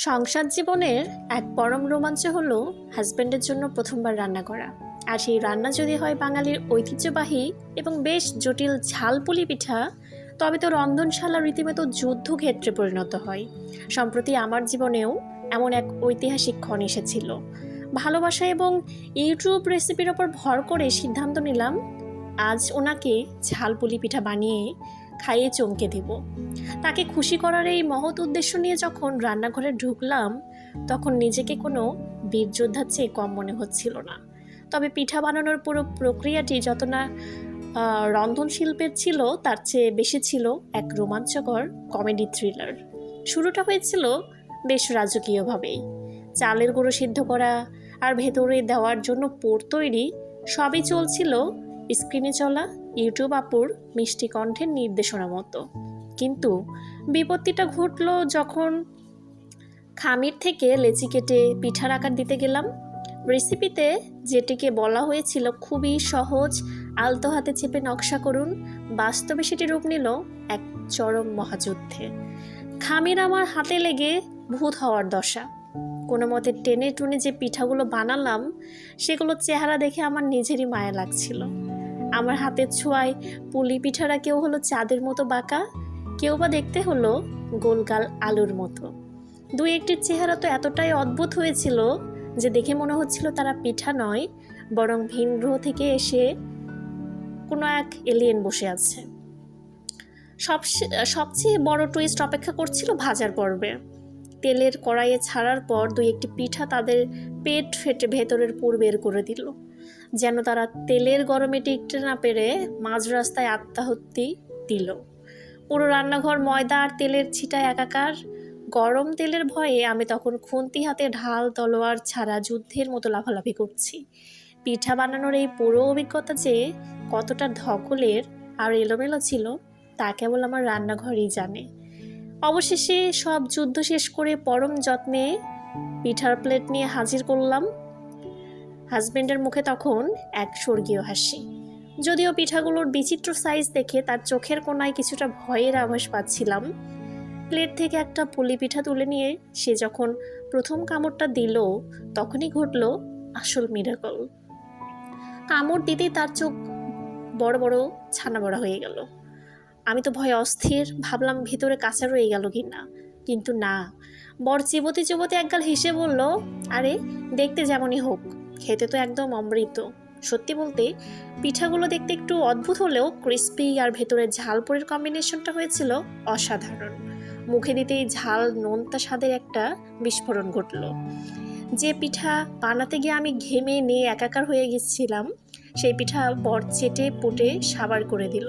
সংসার জীবনের এক পরম রোমাঞ্চ হলো হাজব্যান্ডের জন্য প্রথমবার রান্না করা। আর সেই রান্না যদি হয় বাঙালির ঐতিহ্যবাহী এবং বেশ জটিল ঝালপুলি পিঠা, তবে তো রন্ধনশালা রীতিমতো যুদ্ধক্ষেত্রে পরিণত হয়। সম্প্রতি আমার জীবনেও এমন এক ঐতিহাসিক ক্ষণ এসেছিল। ভালোবাসা এবং ইউটিউব রেসিপির ওপর ভর করে সিদ্ধান্ত নিলাম আজ ওনাকে ঝালপুলি পিঠা বানিয়ে খাইয়ে চমকে দেব। তাকে খুশি করার এই মহৎ উদ্দেশ্য নিয়ে যখন রান্নাঘরে ঢুকলাম, তখন নিজেকে কোনো বীরযোদ্ধার চেয়ে কম মনে হচ্ছিল না। তবে পিঠা বানানোর পুরো প্রক্রিয়াটি যত না রন্ধন শিল্পের ছিল, তার চেয়ে বেশি ছিল এক রোমাঞ্চকর কমেডি থ্রিলার। শুরুটা হয়েছিল বেশ রাজকীয়ভাবেই। চালের গুঁড়ো সিদ্ধ করা আর ভেতরে দেওয়ার জন্য পোড় তৈরি, সবই চলছিল স্ক্রিনে চলা ইউটিউব আপুর মিষ্টি কণ্ঠের নির্দেশনা মতো। কিন্তু বিপত্তিটা ঘটল যখন খামির থেকে লেচি কেটে পিঠার আকার দিতে গেলাম। রেসিপিতে যেটিকে বলা হয়েছিল খুবই সহজ, আলতো হাতে চেপে নকশা করুন, বাস্তবে সেটি রূপ নিল এক চরম মহাযুদ্ধে। খামির আমার হাতে লেগে ভূত হওয়ার দশা। কোনো মতে টেনে টুনে যে পিঠাগুলো বানালাম, সেগুলো চেহারা দেখে আমার নিজেরই মায়া লাগছিল। আমার হাতের ছোঁয়ায় পুলি পিঠারা কেউ হলো চাঁদের মতো বাঁকা, কেউ বা দেখতে হলো গোলগাল আলুর মতো। দুই একটির চেহারা তো এতটাই অদ্ভুত হয়েছিল যে দেখে মনে হচ্ছিল তারা পিঠা নয়, বরং ভিন গ্রহ থেকে এসে কোনো এক এলিয়েন বসে আছে। সবচেয়ে বড় টুইস্ট অপেক্ষা করছিল ভাজার পর্বে। তেলের কড়াইয়ে ছাড়ার পর দুই একটি পিঠা তাদের পেট ফেটে ভেতরের পুর বের করে দিল, যেন তারা তেলের গরমে টিকতে না পেরে মাঝ রাস্তায় আত্মাহুতি দিল। পুরো রান্নাঘর ময়দা আর তেলের ছিটায় একাকার। গরম তেলের ভয়ে আমি তখন খুন্তি হাতে ঢাল তলোয়ার ছাড়া যুদ্ধের মতো লাফালাফি করছি। পিঠা বানানোর এই পুরো অভিজ্ঞতা যে কতটা ধকলের আর এলোমেলো ছিল, তা কেবল আমার রান্নাঘরই জানে। অবশেষে সব যুদ্ধ শেষ করে পরম যত্নে পিঠার প্লেট নিয়ে হাজির করলাম। হাজবেন্ডের মুখে তখন এক স্বর্গীয় হাসি। যদিও পিঠাগুলোর বিচিত্র সাইজ দেখে তার চোখের কোণায় কিছুটা ভয়ের আভাস পাচ্ছিলাম। প্লেট থেকে একটা পুলি পিঠা তুলে নিয়ে সে যখন প্রথম কামড়টা দিল, তখনই ঘটল আসল মিরাকল। কামড় দিতেই তার চোখ বড় বড় ছানা বড়া হয়ে গেল। আমি তো ভয়ে অস্থির, ভাবলাম ভিতরে কাঁচা রয়ে গেল কিনা, কিন্তু না। বর চিবোতে চিবোতে একগাল হেসে বলল, আরে দেখতে যেমনই হোক, খেতে তো একদম অমৃত। সত্যি বলতে পিঠাগুলো দেখতে একটু অদ্ভুত হলেও ক্রিস্পি আর ভেতরে ঝালপুরের কম্বিনেশনটা হয়েছিল অসাধারণ। মুখে দিতেই ঝাল নোনতা স্বাদের একটা বিস্ফোরণ ঘটল। যে পিঠা বানাতে গিয়ে আমি ঘেমে নিয়ে একাকার হয়ে গেছিলাম, সেই পিঠা বর চেটে পুটে সাবার করে দিল।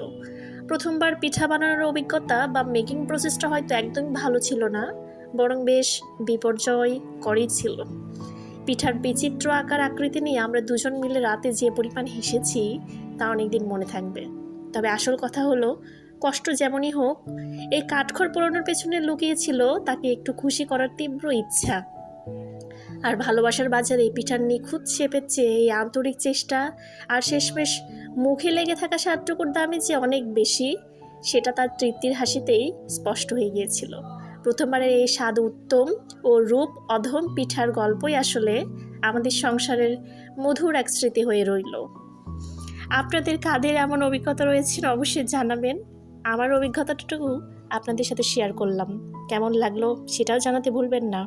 প্রথমবার পিঠা বানানোর অভিজ্ঞতা বা মেকিং প্রসেসটা হয়তো একদমই ভালো ছিল না, বরং বেশ বিপর্যয়করই ছিল। পিঠার বিচিত্র আকার আকৃতি নিয়ে আমরা দুজন মিলে রাতে যে পরিমাণ হেসেছি, তা অনেকদিন মনে থাকবে। তবে আসল কথা হলো, কষ্ট যেমনই হোক, এই কাঠখড় পোড়ানোর পেছনে লুকিয়েছিল তাকে একটু খুশি করার তীব্র ইচ্ছা। আর ভালোবাসার বাজারে এই পিঠার নিখুঁত শেপের চেয়ে এই আন্তরিক চেষ্টা আর শেষমেশ মুখে লেগে থাকা স্বাদটুকুর দামে যে অনেক বেশি, সেটা তার তৃপ্তির হাসিতেই স্পষ্ট হয়ে গিয়েছিল। প্রথমবারের এই স্বাদ উত্তম ও রূপ অধম পিঠার গল্পই আসলে আমাদের সংসারের মধুর এক স্মৃতি হয়ে রইল। আপনাদের কাদের এমন অভিজ্ঞতা রয়েছে অবশ্যই জানাবেন। আমার অভিজ্ঞতাটুকু আপনাদের সাথে শেয়ার করলাম। কেমন লাগলো সেটাও জানাতে ভুলবেন না।